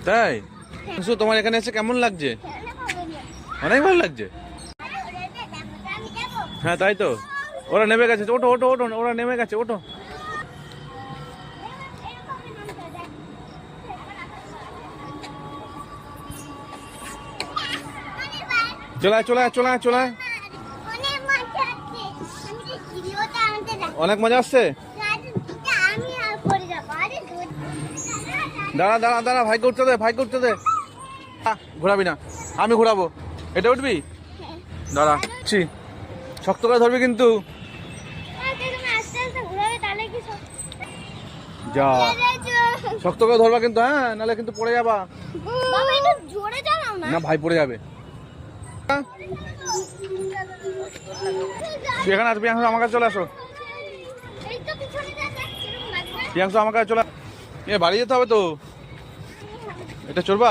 তাই তোমার এখানে এসে কেমন লাগছে? অনেক ভালো লাগছে। হ্যাঁ তাই তো, ওরা নেমে গেছে। ওঠো ওঠো ওঠো, ওরা নেমে গেছে, ওঠো। চলে চলে চলে চলে। অনেক মজা আসছে। দাঁড়া দাঁড়া দাঁড়া, ভাইকে উঠতে দে, ভাইকে উঠতে দে। ঘোরাবি না, আমি ঘোরাবো। এটা উঠবি? দাঁড়া, শক্ত করে ধরবি কিন্তু। যা, শক্ত করে ধরবা কিন্তু, হ্যাঁ, নাহলে কিন্তু পড়ে যাবা। না ভাই পড়ে যাবে। এখানে আসো প্রিয়াংশু, আমার কাছে চলে আসো। প্রিয়াংশু আমার কাছে চলে। এ বাড়ি যেতে হবে তো। এটা চড়বা?